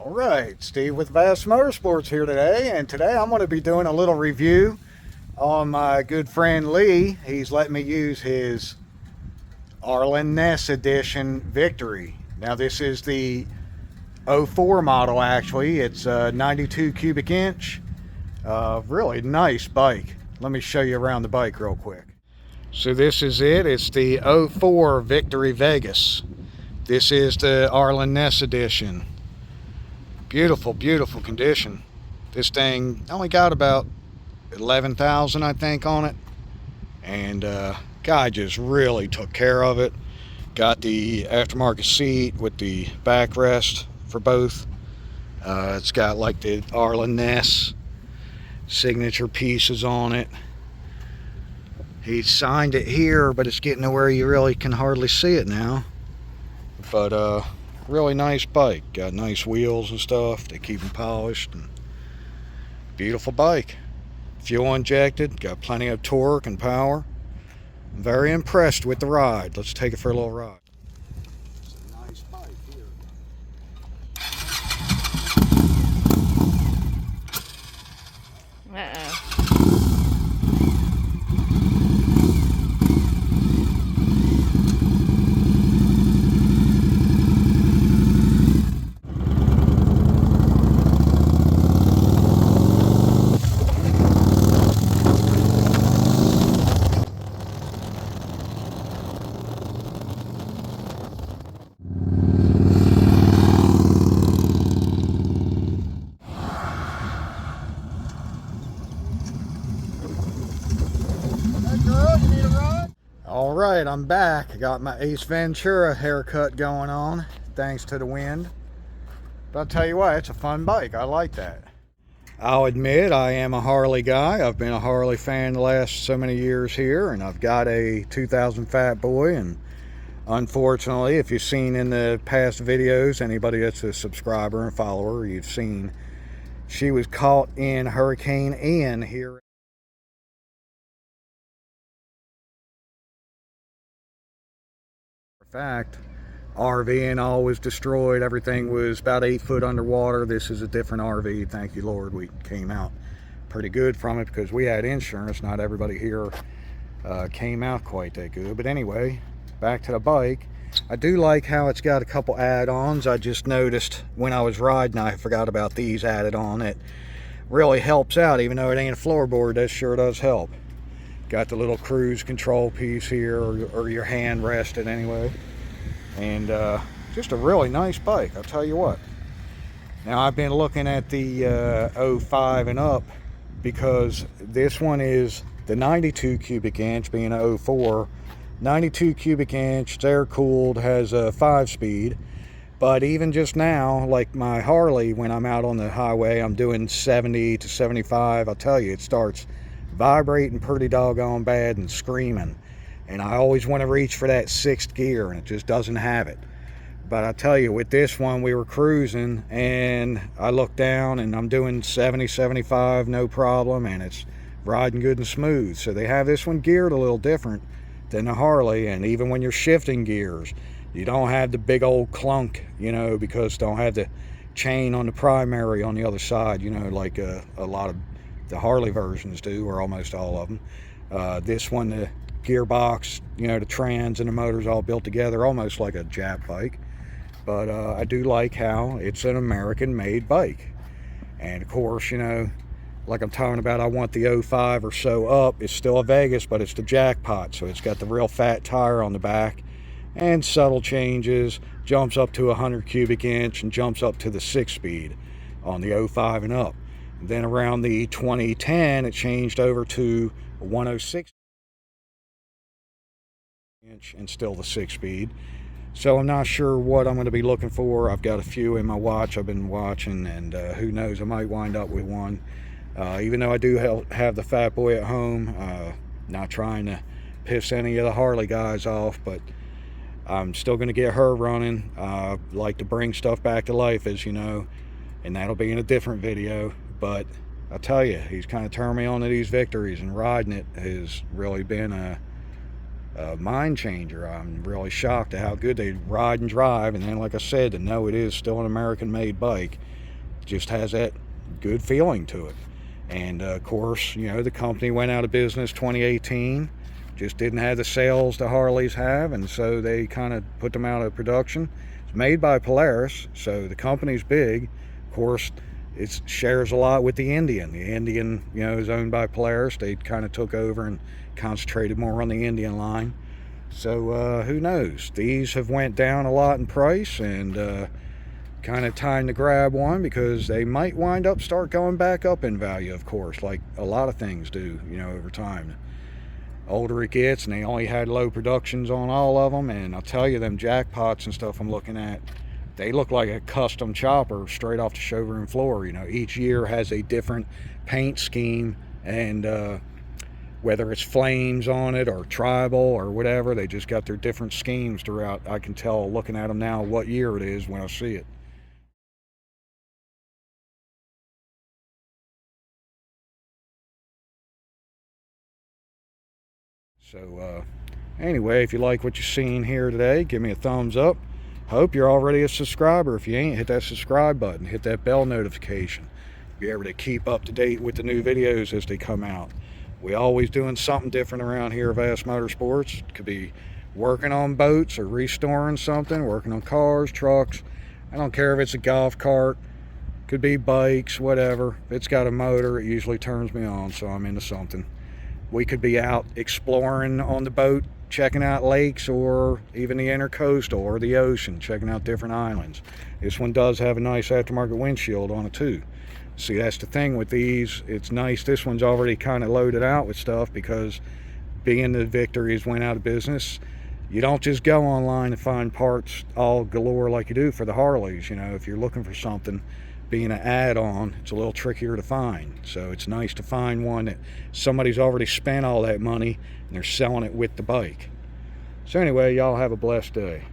All right, Steve with Vast Motorsports here today, and today I'm going to be doing a little review on my good friend Lee. He's letting me use his Arlen Ness Edition Victory. Now this is the '04 model actually. It's a 92 cubic inch. Really nice bike. Let me show you around the bike real quick. So this is it. It's the '04 Victory Vegas. This is the Arlen Ness Edition. Beautiful, beautiful condition. This thing only got about 11,000, I think, on it. And guy just really took care of it. Got the aftermarket seat with the backrest for both. It's got like the Arlen Ness signature pieces on it. He signed it here, but it's getting to where you really can hardly see it now. But really nice bike. Got nice wheels and stuff. They keep them polished. And beautiful bike. Fuel injected. Got plenty of torque and power. I'm very impressed with the ride. Let's take it for a little ride. It's a nice bike here. Uh-oh. All right, I'm back. I got my Ace Ventura haircut going on, thanks to the wind. But I'll tell you what, it's a fun bike. I like that. I'll admit I am a Harley guy. I've been a Harley fan the last so many years here, and I've got a 2000 Fat Boy. And unfortunately, if you've seen in the past videos, anybody that's a subscriber and follower, you've seen she was caught in Hurricane Ian here. In fact, RV and all was destroyed. Everything was about 8 foot underwater. This is a different RV. Thank you, Lord. We came out pretty good from it because we had insurance. Not everybody here came out quite that good. But anyway, back to the bike. I do like how it's got a couple add-ons. I just noticed when I was riding, I forgot about these added on. It really helps out, even though it ain't a floorboard. That sure does help. Got the little cruise control piece here, or your hand rested anyway. And just a really nice bike, I'll tell you what. Now I've been looking at the 05 and up because this one is the 92 cubic inch, being a 04. 92 cubic inch, it's air cooled, has a 5-speed. But even just now, like my Harley, when I'm out on the highway, I'm doing 70 to 75. I'll tell you, it starts vibrating pretty doggone bad and screaming, and I always want to reach for that 6th gear and it just doesn't have it. But I tell you, with this one, we were cruising and I looked down and I'm doing 70, 75 no problem, and it's riding good and smooth. So they have this one geared a little different than the Harley, and even when you're shifting gears, you don't have the big old clunk, you know, because don't have the chain on the primary on the other side, you know, like a lot of the Harley versions do, or almost all of them. This one, the gearbox, you know, the trans and the motors all built together, almost like a Jap bike. But I do like how it's an American made bike. And of course, you know, like I'm talking about, I want the 05 or so up. It's still a Vegas, but it's the jackpot. So it's got the real fat tire on the back and subtle changes, jumps up to 100 cubic inch and jumps up to the 6-speed on the 05 and up. Then around the 2010, it changed over to 106 inch and still the 6-speed. So I'm not sure what I'm going to be looking for. I've got a few in my watch I've been watching, and who knows, I might wind up with one. Even though I do have the Fat Boy at home, not trying to piss any of the Harley guys off, but I'm still going to get her running. Like to bring stuff back to life, as you know, and that'll be in a different video. But I'll tell you, he's kind of turned me on to these Victories, and riding it has really been mind changer. I'm really shocked at how good they ride and drive, and then like I said, to know it is still an American made bike just has that good feeling to it. And of course, you know, the company went out of business 2018, just didn't have the sales the Harleys have, and so they kind of put them out of production. It's made by Polaris, so the company's big. Of course, it shares a lot with the Indian. The Indian, you know, is owned by Polaris. They kind of took over and concentrated more on the Indian line. So who knows? These have went down a lot in price, and kind of time to grab one because they might wind up start going back up in value, of course, like a lot of things do, you know, over time. Older it gets, and they only had low productions on all of them, and I'll tell you, them jackpots and stuff I'm looking at, they look like a custom chopper straight off the showroom floor. You know, each year has a different paint scheme, and whether it's flames on it or tribal or whatever, they just got their different schemes throughout. I can tell looking at them now what year it is when I see it. So anyway, if you like what you've seen here today, give me a thumbs up. Hope you're already a subscriber. If you ain't, hit that subscribe button, hit that bell notification. Be able to keep up to date with the new videos as they come out. We always doing something different around here at Vast Motorsports. It could be working on boats or restoring something, working on cars, trucks. I don't care if it's a golf cart, could be bikes, whatever. If it's got a motor, it usually turns me on, so I'm into something. We could be out exploring on the boat, checking out lakes, or even the intercoastal or the ocean, checking out different islands. This one does have a nice aftermarket windshield on it too. See, that's the thing with these. It's nice. This one's already kind of loaded out with stuff because being the Victories went out of business, you don't just go online and find parts all galore like you do for the Harleys. You know, if you're looking for something, being an add-on, it's a little trickier to find. So it's nice to find one that somebody's already spent all that money and they're selling it with the bike. So anyway, y'all have a blessed day.